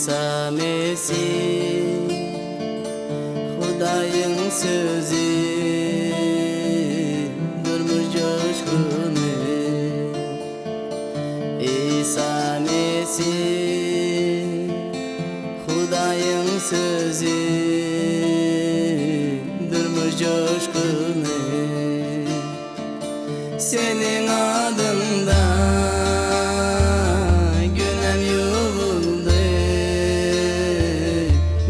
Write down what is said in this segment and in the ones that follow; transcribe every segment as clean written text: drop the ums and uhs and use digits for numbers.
İsa Mesih Hudayın sözü durmuş coşkunu İsa Mesih Hudayın sözü durmuş coşkunu Senin adında günem yuvuldu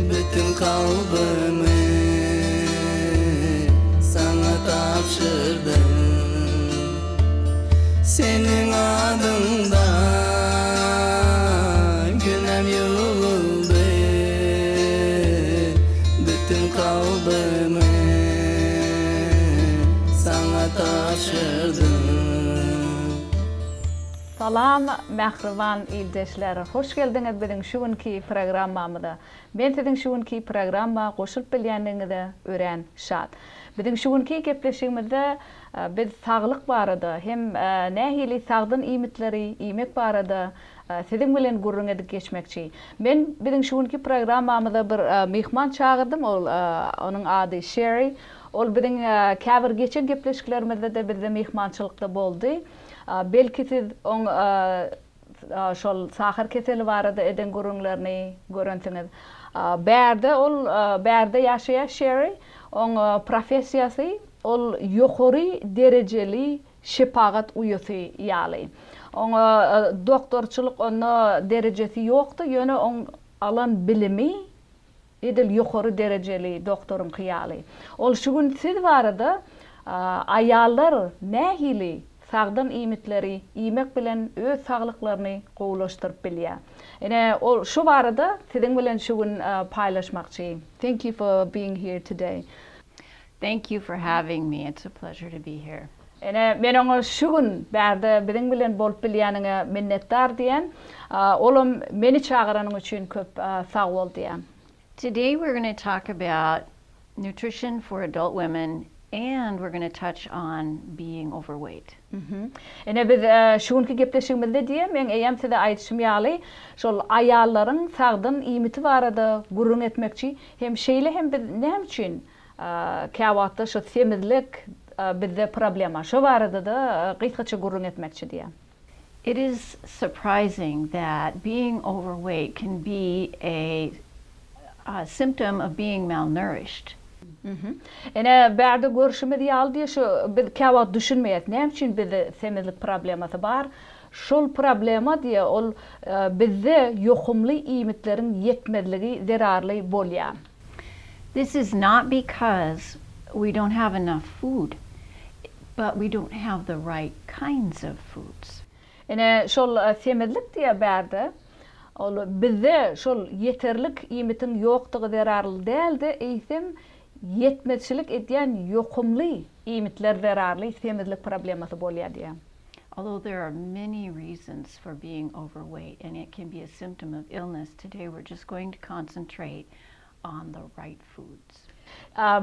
bütün kalbimi sana tapşırdım senin adında günem yuvuldu bütün kalbimi sana tapşırdım. Salam, mehriban ildeşler. Hoş geldiniz bizim şu günkü programmamıza. Ben sizin şu günkü programma koşulup bilýänligiňizde ören şat. Bizim şu günkü gepleşigimizde biz sağlık barada hem nähili sagdyn iýmitleri, iýmek barada sizin bilen gurrun edip geçmekçi. Ben bizim şu günkü programmamyzda bir mehman çağırdım. Onun adı Sherry. Ol bizim käbir geçen gepleşiklerimizde de bizde mehmançylykda boldy. Belki siz on şol sahar keseli barada eden gurunlarını görüntünüz. Berde yaşaya Sherry, on profesiyası ol yukarı dereceli şefaat uyusu ýaly. On doktorçuluk onun derecesi yoktu, yönü on alan bilimi edil yukarı dereceli doktorun ýaly. Ol şu gün siz barada aýallar nähili sagdyn iýmitleri iýmek bilen öz saglyklaryny gowlaşdyryp bilýär. Ene ol şu barada sizin bilen şu gün paylaşmakçy. Thank you for being here today. Thank you for having me. It's a pleasure to be here. Ene men oňa şu gün bärde biziň bilen bolup bilýäniňe minnetdar diýen. Olum meni çağıranyň üçin köp sag bol diýen. Today we're going to talk about nutrition for adult women and we're going to touch on being overweight. Ene biz şu günkü gepleşigimizde diýem, men eýem size aýtışym ýaly, şol aýallaryň sagdyn iýmiti barada gurrun etmekçi, hem şeýle hem biz näme üçin käwatda şu semizlik bizde problema. Şu barada da gysgaça gurrun etmekçi diýem. It is surprising that being overweight can be a symptom of being malnourished. Ene bärde görüşimiz ýaly şu biz käwat düşünmeýät. Näme üçin bizde semizlik problemasy bar? Şol problema diýe ol bizde ýokumly iýmitlerin ýetmezligi zerarly bolýar. This is not because we don't have enough food, but we don't have the right kinds of foods. Ene şol semizlik diýe bärde ol bizde şol yeterlik iýmitin ýokdugy zerarly däldi, eýsem yetmezçilik edýän ýokumly iýmitler zerarly semizlik problemasy bolýar diýär. Although there are many reasons for being overweight and it can be a symptom of illness, today we're just going to concentrate on the right foods.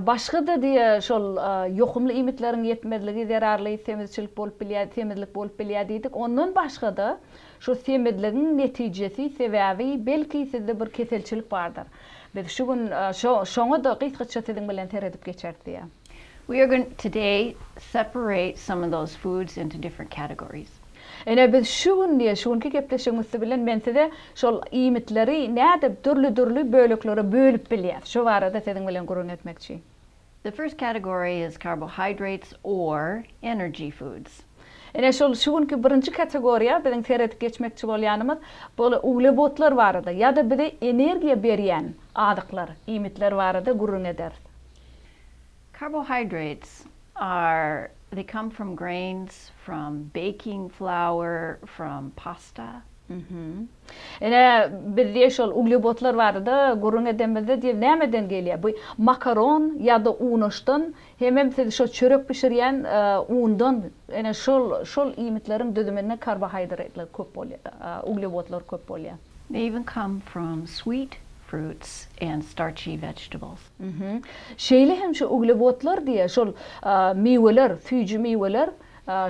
Başga da diýe şol ýokumly iýmitleriň ýetmezligi zerarly semizçilik bolup bilýär, semizlik bolup bilýär diýdik. Ondan başga da şu semizligiň netijesi, sebäbi belki sizde bir keselçilik bardyr. Biz şu gün şoňa da gysgaça siziň bilen teredip geçerdik diýär. We are going to today separate some of those foods into different categories. Ene biz şu gün diýe şu günkü gepleşigimiz bilen men size şol iýmitleri näde türlü böleklere bölüp bilýär. Şu barada siziň bilen gurrun etmekçi. The first category is carbohydrates or energy foods. Ene şu günkü birinji kategoriýa biziň teredip geçmekçi bolýanymyz bol uglebotlar barada ýa-da bize energiýa berýän adyklar, iýmitler barada gurrun eder. Carbohydrates they come from grains, from baking flour, from pasta. Ene bizde şol uglebotlar barada gurrun edemizde diýip nämeden gelýär? Bu makaron ýa-da unyşdan hem siz şo çörek pişirýän undan ene şol iýmitleriň düdümine karbohidratlar köp bolýar, uglebotlar köp bolýar. They even come from sweet fruits and starchy vegetables. Şeýle hem şu uglebotlar diye şol meweler, süýji meweler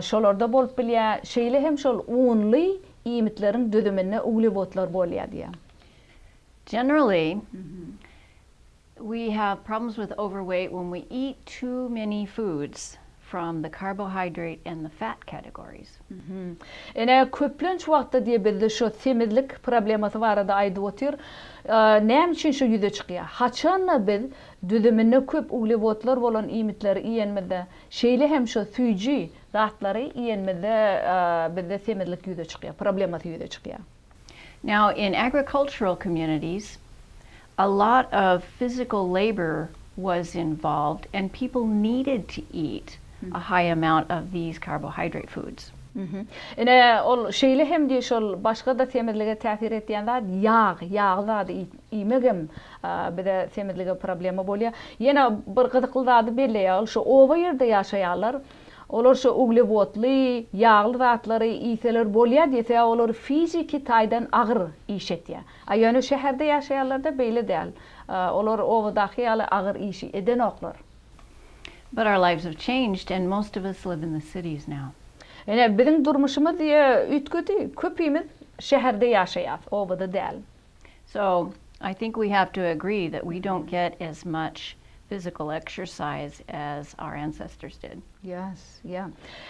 şolarda bolup bilýär. Şeýle hem şol unly iýmitleriň düdümine uglebotlar bolýar diye. Generally, we have problems with overweight when we eat too many foods from the carbohydrate and the fat categories. Ene köplünç wagtda diye bizde şu semizlik probleması barada aydı otur. Näme üçin şu ýüze çykýar? Haçanla biz düzümine köp uglewodlar bolan iýmitleri iýenmede, şeýle hem şu süýji zatlary iýenmede bizde semizlik ýüze çykýar, problemasy ýüze çykýar. Now, in agricultural communities, a lot of physical labor was involved, and people needed to eat a high amount of these carbohydrate foods. Ene ol şeýle hem diýe şol başga da semizlige täsir etýänler ýağ zady iýmegem bide semizlige problema bolýar. Ýene bir gyzykly zady belleýär, şu oba ýerde ýaşaýarlar. Olar şu uglewodly, ýağly zatlary iýseler bolýar diýse, olar fiziki taýdan agyr işetýär. Ýöne şäherde ýaşaýarlar da beýle däl. Olar obadaky ýaly agyr işi eden oklar. But our lives have changed, and most of us live in the cities now. Ene biziň durmuşymyz diýe ütgüdi, köpüýmiz şäherde ýaşaýar, obada däl. So I think we have to agree that we don't get as much physical exercise as our ancestors did. Yes, yeah.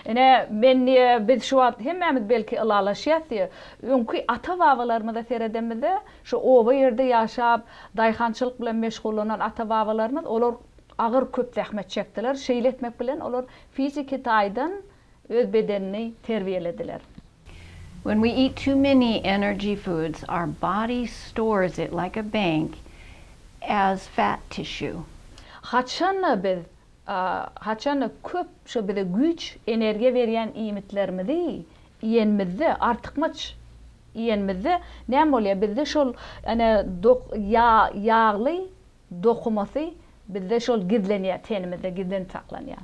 Ene men biz şu wagt hemmemiz belki ılalaşýar. Öňkü ata-babalarymyza seredemizde şu oba ýerde ýaşap, daýhançylyk bilen meşgullanan ata-babalarymyz olar agyr köp zähmet çekdiler. Şeýle etmek bilen olar fiziki taýdan öz bedenini terbiýelediler. When we eat too many energy foods, our body stores it like a bank as fat tissue. Haçanla biz haçanla köp şu bize güç, energiýa berýän iýmitlerimizi iýenmizde artykmaç iýenmizde näme bolýar? Bizde şol ene ýağly dokumasy bizde şol gizlenýär, tenimizde gizlenip saklanýar.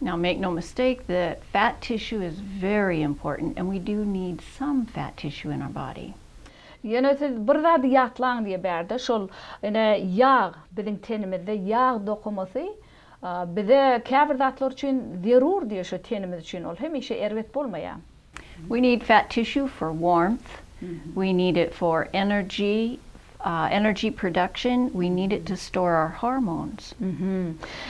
Now, make no mistake, the fat tissue is very important, and we do need some fat tissue in our body. Ýöne siz bir zady ýatlaň diýe berde şol ene ýağ biziň tenimizde ýağ dokumasy bize käbir zatlar üçin zerur diýe şu tenimiz üçin ol hemişe erwet bolmaýar. We need fat tissue for warmth. We need it for energy production. We need it to store our hormones.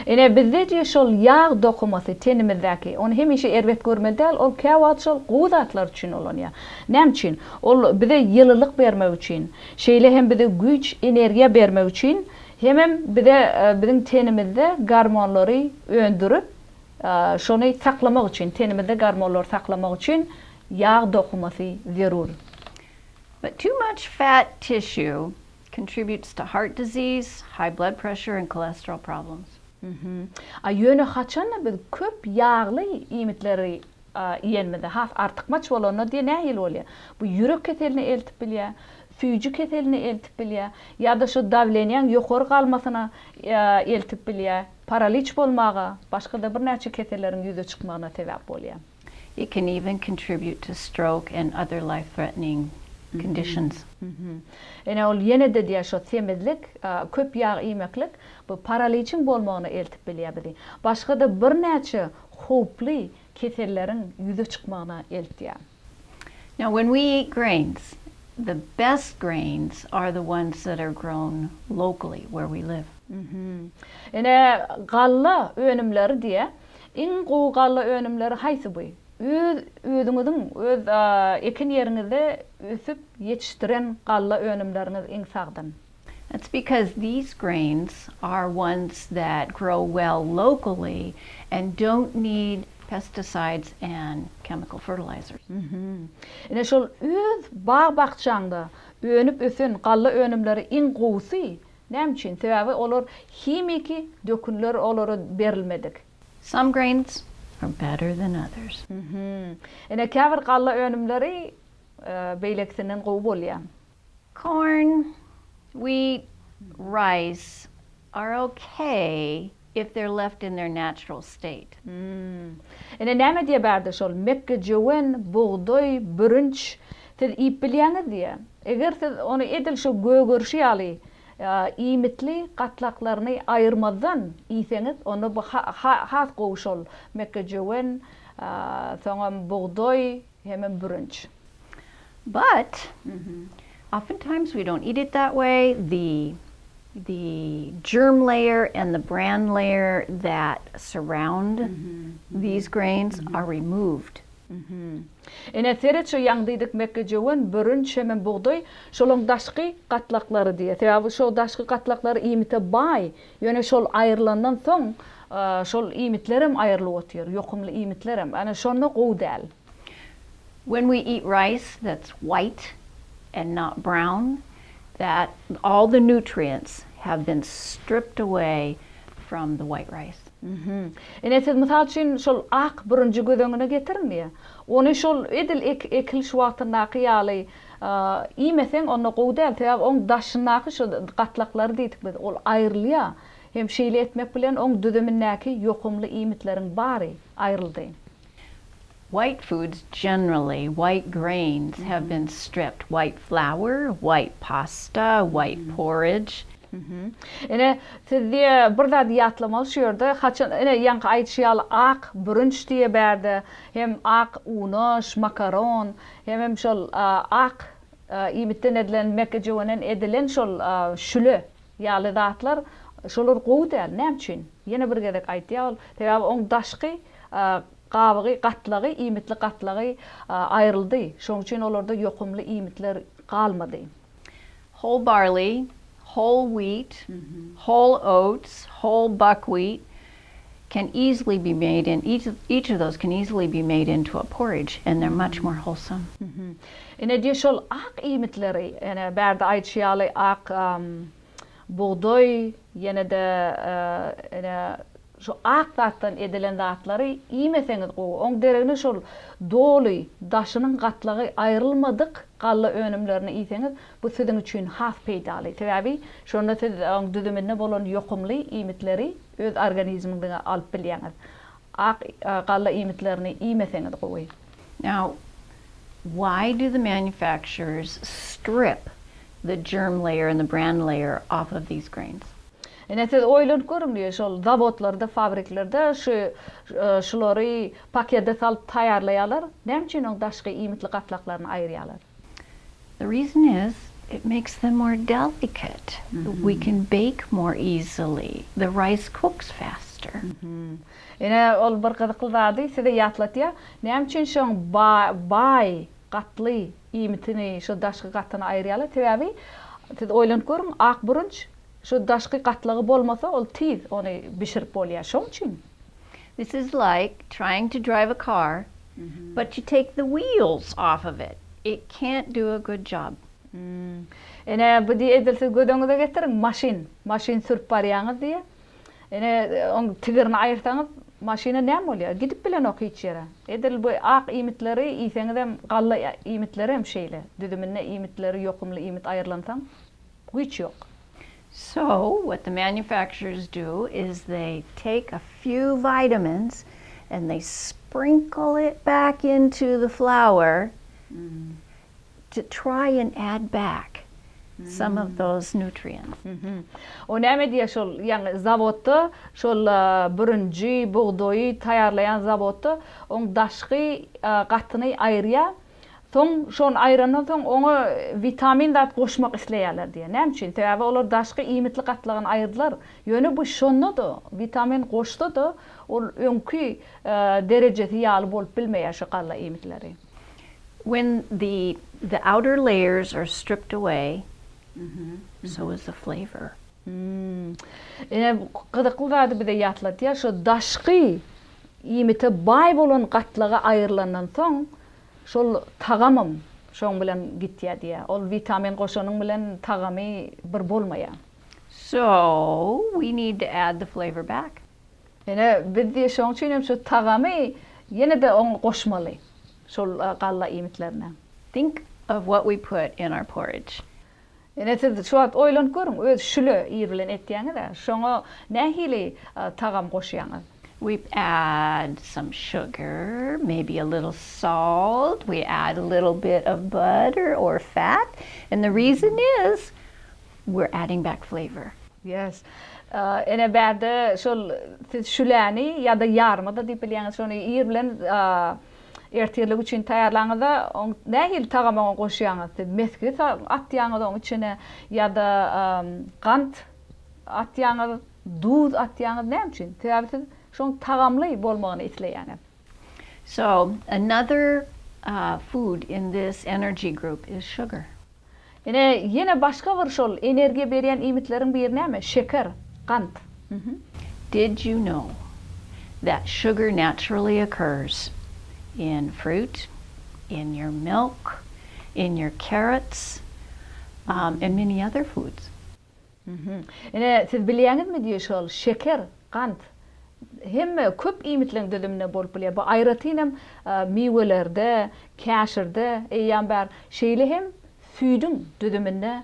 Ene bizde diýe şol ýağ dokumasy tenimizdäki onu hemişe erwet görmedel ol käwat şol guzatlar üçin olanýar. Näme üçin? Ol bize ýylylyk bermek üçin, şeýle hem bize güç, energiýa bermek üçin, hem bize biziň tenimizde gormonlary öndürüp şonu saklamak üçin, tenimizde gormonlary saklamak üçin ýağ dokumasy zerur. But too much fat tissue contributes to heart disease, high blood pressure, and cholesterol problems. Ýöne haçanla biz köp ýağly iýmitleri iýenmede, has artykmaç bolanda diýe nähil bolýar? Bu ýürek keselini eltip bilýär, süýji keselini eltip bilýär, ýa-da şu dawleniýaň ýokary galmasyna eltip bilýär, paraliç bolmaga, başga da bir näçe keselleriň ýüze çykmagyna sebäp bolýar. It can even contribute to stroke and other life-threatening conditions. Ene ol ýene de diýär şu semizlik, köp ýağ iýmeklik bu paraliçin bolmagyna eltip bilýär bizi. Başga da bir näçe howply keselleriň ýüze çykmagyna eltýär. Now, when we eat grains, the best grains are the ones that are grown locally where we live. Ene galla önümleri diýe, iň gowy galla önümleri haýsy bu? Özüňiziň öz ekin ýeriňizde ösüp ýetişdiren galla önümleriniz iň sagdyn. That's because these grains are ones that grow well locally and don't need pesticides and chemical fertilizers. Ene şol öz bağ-bahçaňda önüp ösen galla önümleri iň gowsy näme üçin? Sebäbi olar himiki dökünler olara berilmedik. Some grains are better than others. Ene käbir galla önümleri beýleksinden gowy bolýar. Corn, wheat, rice are okay if they're left in their natural state. Ene näme diýe bärde şol mekke jöwen, buğdoy, bürünç siz iýip bilýäňiz diýe. Eger siz onu edil şu gögörşi ýaly iýmitli gatlaklaryny aýyrmazdan iýseňiz, onu bu has gowy şol mekke jöwen, soňra buğdoy, hem bürünç. But Oftentimes we don't eat it that way. The germ layer and the bran layer that surround these grains are removed. Ene teret şu yangdıydık mekke jowen bürün çemen buğday şolong daşqı qatlaqları diye. Tabi şu daşqı qatlaqları iýmite bay. Yöne şol aýrylandan soň şol iýmitlerim aýrylyp otyr. Ýokumly iýmitlerim. Ana şonu gowdal. When we eat rice that's white and not brown, that all the nutrients have been stripped away from the white rice. Ene siz misal üçin şol ak birinji gödöňüne getirmeye. Onu şol edil ekil şu wagtyndaky ýaly iýmeseň onu gowdal. Tabi oň daşyndaky şu qatlaqlary diýdik biz. Ol aýrylýar. Hem şeýle etmek bilen oň düdümindäki ýokumly iýmitlerin bary aýryldy. White foods generally, white grains have been stripped. White flour, white pasta, white porridge. Ene sizde bir da diýatlamaly şu ýerde haçan ene ýanky aýtşýaly ak bürünç diýe berdi. Hem ak unoş, makaron, hem şol ak iýmitden edilen mekke jowenen edilen şol şüle ýaly zatlar şolar gowdal näçin? Ýene bir gerek aýtýar. Tabi oň daşky qabygy, gatlagy, iýmitli gatlagy aýryldy. Şoň üçin olarda ýokumly iýmitler galmady. Whole barley, whole wheat, whole oats, whole buckwheat can easily be made in each of those can easily be made into a porridge, and they're much more wholesome. Ene diye şol ak iýmitleri, ene berde aýtşýaly ak buğday, ýene de ene şu ak zatdan edilen zatlary iýmeseňiz oň deregine şol doly daşynyň gatlagy aýrylmadyk galla önümlerini iýseňiz bu siziň üçin has peýdaly. Täbi şonda siz oň düdüminde bolan ýokumly iýmitleri öz organizmiňize alyp bilýäňiz. Ak galla iýmitlerini iýmeseňiz gowy. Now, why do the manufacturers strip the germ layer and the bran layer off of these grains? Ene siz oýlanyp görümdiýär şol zavodlarda, fabriklarda şulary paketde salyp taýarlaýarlar. Näçin oň daşky iýmitli gatlaklaryny aýrýarlar? The reason is it makes them more delicate. We can bake more easily. The rice cooks faster. Ene ol bir gyzykly zady size ýatlatýar. Näçin şoň bay gatly iýmitini şu daşky gatlaryny aýrýarlar? Täbi siz oýlanyp görüň ak bürünç şu daşky gatlagy bolmasa ol tiz onu bişirip bolýar. Şoň üçin. This is like trying to drive a car, but you take the wheels off of it. It can't do a good job. Ene bu diye edilsiz gödöňüze getiriň maşin sürüp barýaňyz diye. Ene oň tigirini aýyrsaňyz maşina näme bolýar? Gidip bilen ok hiç ýere. Edil bu ak iýmitleri iýseňiz hem galla iýmitleri hem şeýle. Düdümine iýmitleri ýokumly iýmit aýrlansaň hiç ýok. So what the manufacturers do is they take a few vitamins and they sprinkle it back into the flour to try and add back some of those nutrients. O näme diýe şol ýani zawodda şol bürünji buğdaýy taýarlayan zawodda oň daşky gatyny aýrýar. Soň şon aýrandan soň oňa vitamin dat goşmak isleýärler diýe. Näme üçin? Täbi olar daşky iýmitli gatlagyny aýrdylar. Ýöne bu şonda da vitamin goşdy da ol öňkü derejesi ýaly bolup bilmeýär şu galla iýmitleri. When the outer layers are stripped away, so is the flavor. Ene gyzykly zady bize ýatlatýar şu daşky iýmite bay bolan gatlaga aýrylandan soň şol tagamym şoň bilen gitýär diýe. Ol vitamin goşanyň bilen tagamy bir bolmaýar. So we need to add the flavor back. Ene biz diýe şoň üçin hem şu tagamy ýene de oň goşmaly. Şol galla iýmitlerine. Think of what we put in our porridge. Ene siz şu wagt oýlanyp görüň, öz şüle ýer bilen etýäňiz, şoňa nähili tagam goşýaňyz? We add some sugar, maybe a little salt. We add a little bit of butter or fat. And the reason is we're adding back flavor. Yes. Ene berde şol siz şüläni ýa-da ýarmada diýip bilýäňiz şonu ýer bilen ertirlik üçin taýarlaňyzda nähil tagama goşýaňyz? Meskit atýaňyz oň içine ýa-da gant atýaňyz, duz atýaňyz näme üçin? Täbirsiz şoň tagamly bolmagyny isleýäňiz. So another food in this energy group is sugar. Yine başka bir şol energiýa berýän iýmitlerin biri näme? Şeker, gant. Did you know that sugar naturally occurs in fruit, in your milk, in your carrots, and many other foods? Siz bilýäňizmi diýe şol şeker, gant hemme köp iýmitlerin dödümine bolup bilýär. Bu aýratynam miwelerde, käşirde, eýýär şeýle hem süýdüň dödüminde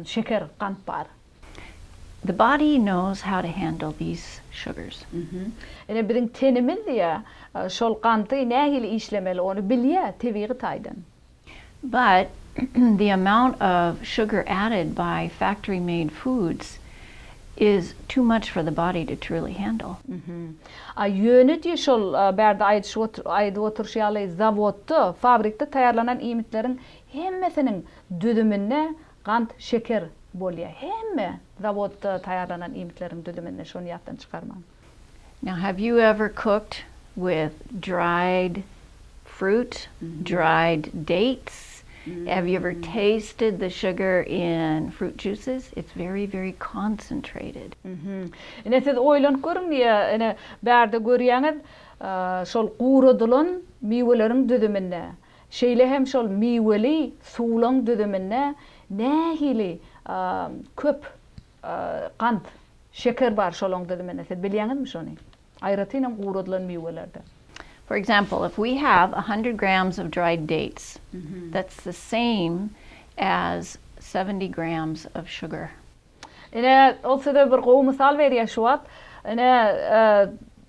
şeker, gant bar. The body knows how to handle these sugars. Biziň tenimiz diýe şol ganty nähili işlemeli onu bilýär tebigy taýdan. But the amount of sugar added by factory-made foods is too much for the body to truly handle. Yönü diýe şol bärde aýdyp oturşýaly zawodda, fabrikde taýarlanan iýmitlerin hemmesiniň dödümine gant, şeker bolýar. Hemme zawodda taýarlanan iýmitlerin dödümine şonu ýatdan çykarmaň. Now, have you ever cooked with dried fruit, dried dates? Have you ever tasted the sugar in fruit juices? It's very, very concentrated. Siz oýlanyp görüň diýe, bärde görýäňiz şol guradylan miwelerin dödümine, şeýle hem şol miweli suwlaň dödümine nähili köp gant, şeker bar şolaň dödümine. Siz bilýäňizmi şonu? Aýratynam guradylan miwelerde. For example, if we have 100 grams of dried dates, that's the same as 70 grams of sugar. Olsa da bir gowy mysal berýär şu wagt.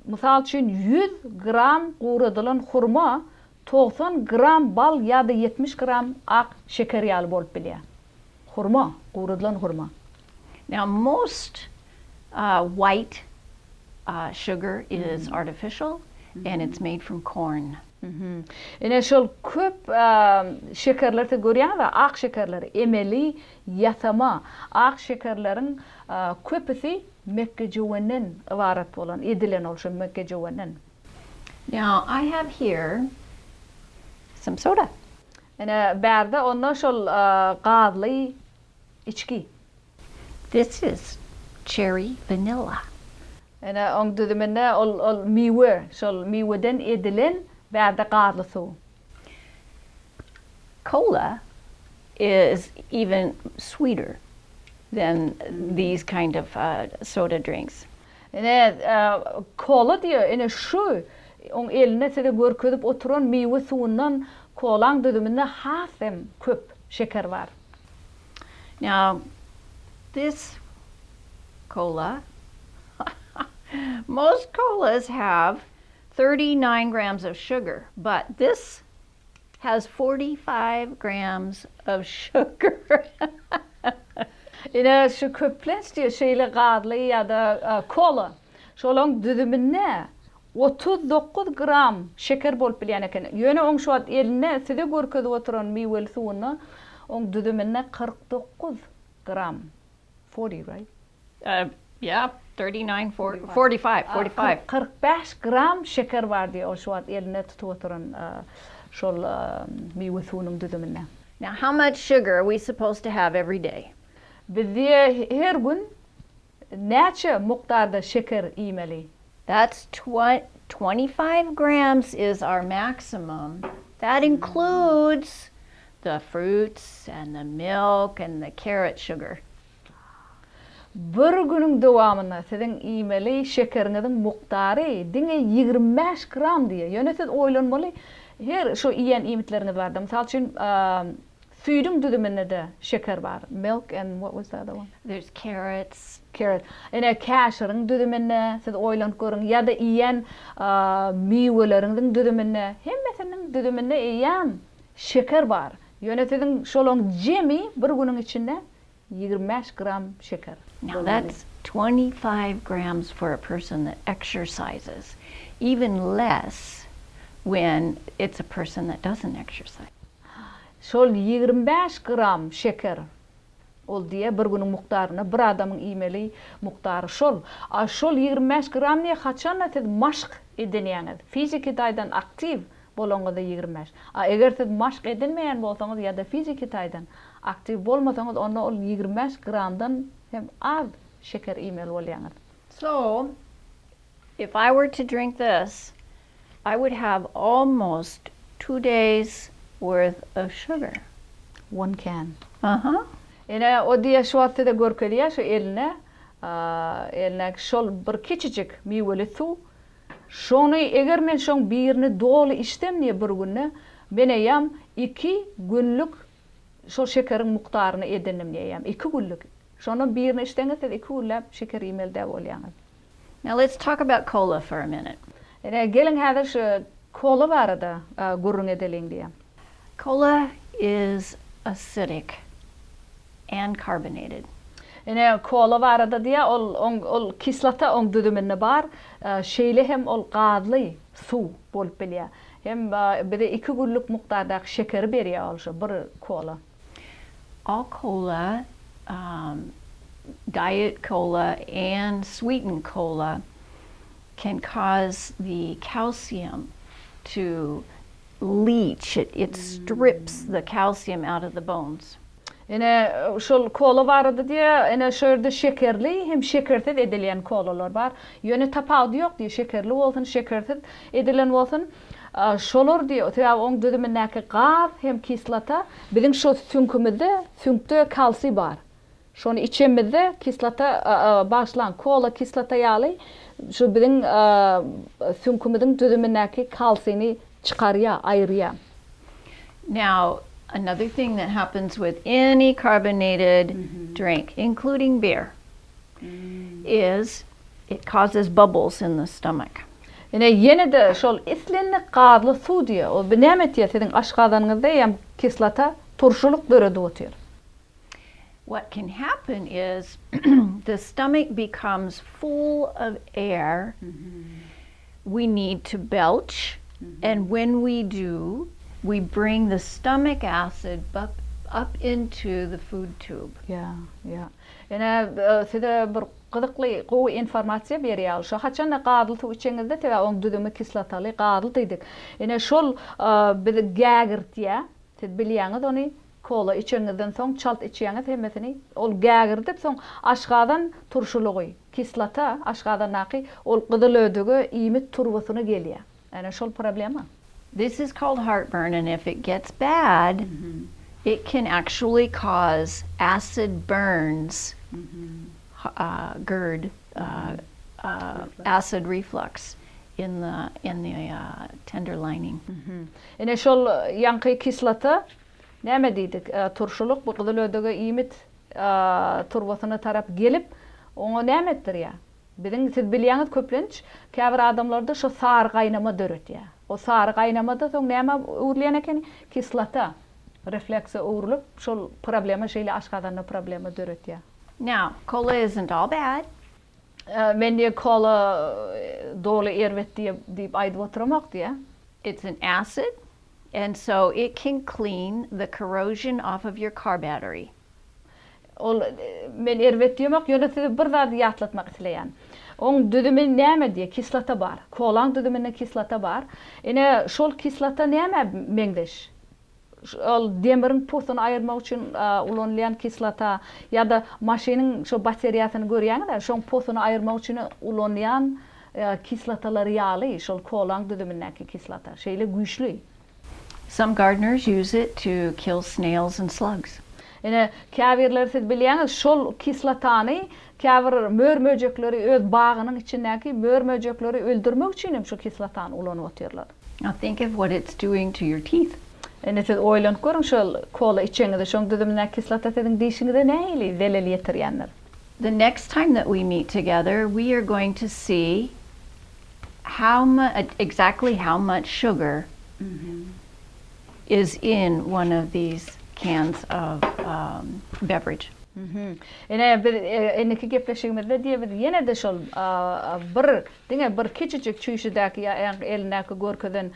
Mysal üçin 100 gram guradylan hurma 90 gram bal ýa-da 70 gram ak şeker ýaly bolup bilýär. Hurma, guradylan hurma. Now, most white sugar is artificial, and it's made from corn. Şol köp şekerlerde görýäňiz, ak şekerleri, emeli, ýasama, ak şekerlerin köpüsi mekkejewenden ibarat bolan, edilen olşan mekkejewenden. Now, I have here some soda. Bärde onda şol gazly içki. This is cherry vanilla. Oň dödüminde ol miwe, şol miweden edilen bärde gazly suw. Cola is even sweeter than these kind of soda drinks. Kola diýe, şu oň eline sede görkezip oturan miwe suwundan kolaň dödüminde hasem köp şeker bar. Now, this cola, most colas have 39 grams of sugar, but this has 45 grams of sugar. Şu köpläs diýe şeýle gazly ýa-da kola. Şolaň düdümine 39 gram şeker bolup bilýän eken. Ýöne oň şu wagt eline side görkezip oturan miwel suwuna oň düdümine 49 gram. 40, right? Yeah, 39, 45. 45 gram şeker bar diýe o şu wagt eline tutup oturan şol miwel suwunyň düdümine. Now, how much sugar are we supposed to have every day? Bizde her gün näçe mukdarda şeker iýmeli? That's 25 grams is our maximum. That includes the fruits and the milk and the carrot sugar. Bir günüň dowamyna siziň iýmeli şekeriňiziň muktary diňe 25 gram diýe. Ýöne siz oýlanmaly, her şu iýen iýmitleriniz barda. Mysal üçin süýdüň düdüminde de şeker bar. Milk and what was the other one? There's carrots. Carrot. Käşiriň düdüminde siz oýlanyp görüň ýa-da iýen miweleriň düdüminde, hemmesiniň düdüminde iýen şeker bar. Ýöne siziň şolaň jemi bir günüň içinde 25 gram şeker. Now that's 25 grams for a person that exercises. Even less when it's a person that doesn't exercise. Şol 25 gram şeker ol diye bir günün muhtarına bir adamın iýmeli muhtarı şol. Şol 25 gram ne haçan atet maşq edinýäňiz. Fiziki taýdan aktiv bolanyňyzda 25. Eger siz maşq edinmeýän bolsaňyz ýa-da fiziki taýdan aktiv bolmasaňyz onda ol 25 gramdan hem az şeker iýmeli bolýaňyz. So, if I were to drink this, I would have almost 2 days worth of sugar. One can. Uh-huh. Ene o diye şu wagtda görkezýär şu eline şol bir kiçijik miweli su. Şonu eger men şoň birini dolu içtemni bir günne men eýam 2 günlük şol şekerin mukdaryny edinim diýýär. 2 günlük. Şonu birini içdeňiz 2 günläp şeker iýmelde bolýaňyz. Now let's talk about cola for a minute. Ene geliň häzir şu kola barada gurrun edeliň diýär. Cola is acidic and carbonated. Ene kola barada diýär ol kislata oň düdüminde bar, şeýle hem ol gazly su bolup bilýär. Hem bir de 2 günlük mukdarda şekeri berýär ol şu bir kola. All cola, diet cola and sweetened cola can cause the calcium to leach. It strips the calcium out of the bones. Ene şol kola barada diýär, ene şöýerde şekerli hem şekersiz edilýän kolalar bar. Ýöne tapawdy ýok diýär, şekerli bolsun, şekersiz edilen bolsun. Şolar diýär, täze oň düdümindäki gaz hem kislata biziň şo sünkümizde, sünkde kalsiy bar. Şonu içemizde kislata başlan kola kislata ýaly şu biziň sünkümizden düdümindäki kalsiýny çıkarýar, aýrýar. Now, another thing that happens with any carbonated drink, including beer, is it causes bubbles in the stomach. Ene ýene de şol islenli gazly su diýär. O nämet ýa siziň aşgazanyňyzda hem kislata turşuluk döredi otýar. What can happen is the stomach becomes full of air. We need to belch, and when we do, we bring the stomach acid up into the food tube. Ja. Ene size bir gyzykly gowy informasiýa berýär. Şo haçan da gazly su içeňizde täze oň düdümi kislataly gazly diýdik. Ene şol bir gägirtýär. Siz bilýäňiz ony kola içeňizden soň çalt içýäňiz hemmesini ol gägirdip soň aşgadan turşulugy, kislata aşgadan naky ol gyzyl ödüge iýmit turbasyna gelýär. Ene şol problema. This is called heartburn, and if it gets bad, it can actually cause acid burns, GERD, acid reflux in the tender lining. Ene şol ýanky kislata näme diýdik? Turşuluk bu gyzyl ödüge iýmit turbasyna tarap gelip oňa näme etdirýär? Biziň siz bilýäňiz köplenç käbir adamlarda şo sary gaýnama döretýär. O sary gaýnamada soň näme urlayan eken? Kislata refleksi urulyp şol problema şeýle aşgazanyna problema döretýär. Now, cola isn't all bad. Men diýär kola dolu erwet diýip aýdyp oturamak diýär. It's an acid, and so it can clean the corrosion off of your car battery. Ol men erwet diýmek ýöne sizi bir zat ýatlatmak isleýän. Oň düdümi näme diýär? Kislata bar. Kolaň düdüminde kislata bar. Ene şol kislata näme meňdeş? Ol demirin posunu ayırmak için ulanılan kislata ya da maşinin şu batariyasını görýäňiz, şoň posunu ayırmak için ulanılan kislatalar ýaly, şol kolaň düdümindäki kislata. Şeýle güýçli. Some gardeners use it to kill snails and slugs. Ene käbirler siz bilýäňiz, şol kislatany käbir mör-möjekleri öz bagynyň içindäki mör-möjekleri öldürmek üçin hem şu kislatany ulanyp otýarlar. Now think of what it's doing to your teeth. Ene siz oýlanyp görüň şol kola içeňizde şoň düdümindäki kislata siziň dişiňizde nähili zelel ýetirýänler. The next time that we meet together, we are going to see exactly how much sugar is in one of these cans of beverage. Ene bir eneki gepleşigimizde diýebiz ýene de şol bir kiçijik çüýşidäki elinäki görkeden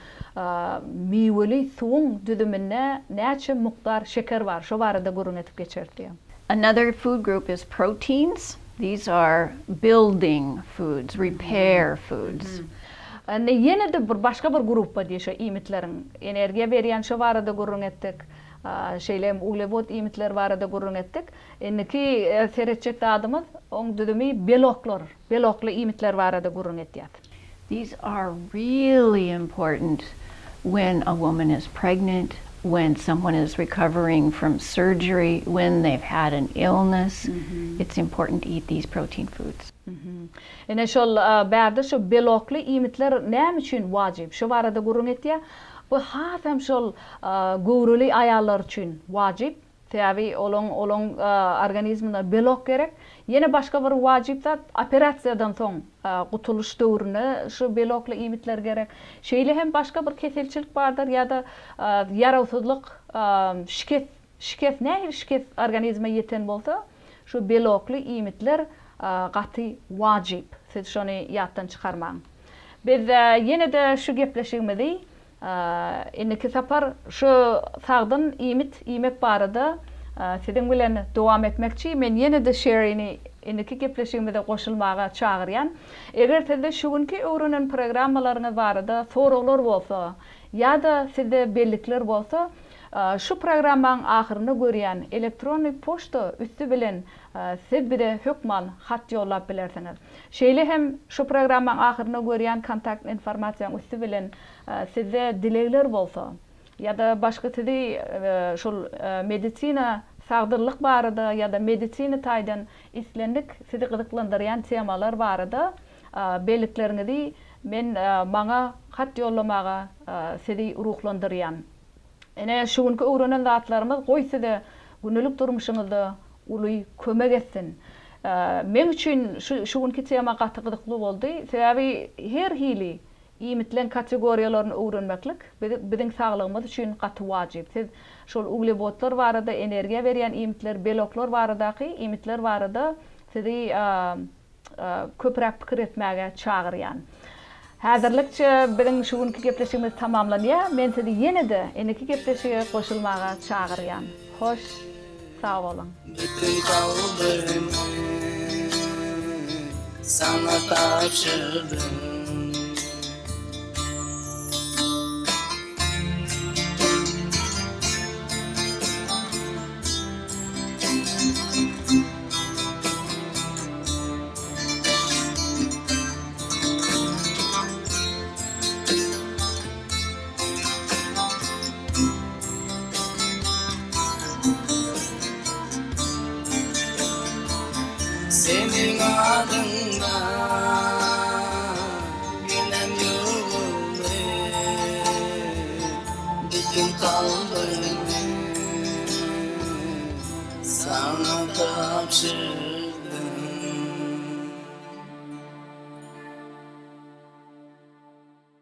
miweli suwuň düdümine näçe mukdar şeker bar, şo barada gurun etip geçerdi. Another food group is proteins. These are building foods, repair foods. Ýene de bir başga bir grup bar diýşe iýmitleriň energiýa berýän şo barada gurun etdik. Şeylem uglevod iýmitler barada gurun etdik. Enneki seretçek adymyz oň düdümi belokly iýmitler barada gurun etýär. These are really important when a woman is pregnant, when someone is recovering from surgery, when they've had an illness. It's important to eat these protein foods. Ene şol bärde şo belokly iýmitler näme üçin wajyp? Şo barada gurun etýär. Bu hasam şol gowruli aýallar üçin wajyp. Täbi olong organizmine belok gerek. Yine başka bir wajyp da operasiýadan soň gutuluş döwrüne şu belokly iýmitler gerek. Şeýle hem başka bir keselçilik bardyr ýa-da ýarawsuzlyk, şikef organizme ýeten bolsa, şu belokly iýmitler gaty wajyp. Siz şonu ýatdan çykarmaň. Biz yine de şu gepleşigimizde enneki sapar şu sagdyn iýmek barada siziň bilen dowam etmekçi. Men ýene de şerini enneki gepleşigimizde goşulmaga çagyrýan. Eger sizde şugunki öwrenen programmalaryňyz barada soraglar bolsa ýa-da sizde bellikler bolsa, şu programmaň ahyryny görýän elektronik poçta üstü bilen siz bire hökman hat ýollap bilersiňiz. Şeýle hem şu programmaň ahyryny görýän kontakt informasiýaň üstü bilen sizde dilekler bolsa ýa-da başga sizi şol medisina sagdyrlyk barada ýa-da medisina taýdan islendik sizi gyzyklandyrýan temalar barada belliklerinizi men maňa hat ýollamaga sizi ruhlandyrýan. Ene şugunky öwrenen zatlarymyz goýsa-da günlük durmuşyňyzda uly kömek etsin. Men üçin şugunky tema gaty gyzykly boldy. Sebebi her hili iýmitlen kategoriýalaryny öwrenmeklik biziň saglygymyz üçin gaty wajyp. Siz şol uglevodlar barada energiýa berýän iýmitler, beloklar baradaky iýmitler barada sizi köpräk pikir etmäge çagyrýan. Häzirlikçe biziň şugunky gepleşigimiz tamamlanýar. Men sizi ýene de eneki gepleşige goşulmaga çagyrýan. Hoş, sag bolun. Bütün kalbimi sana tapşırdım. Senin adında günem yolunu bütün kalbimi sana tapşırdım.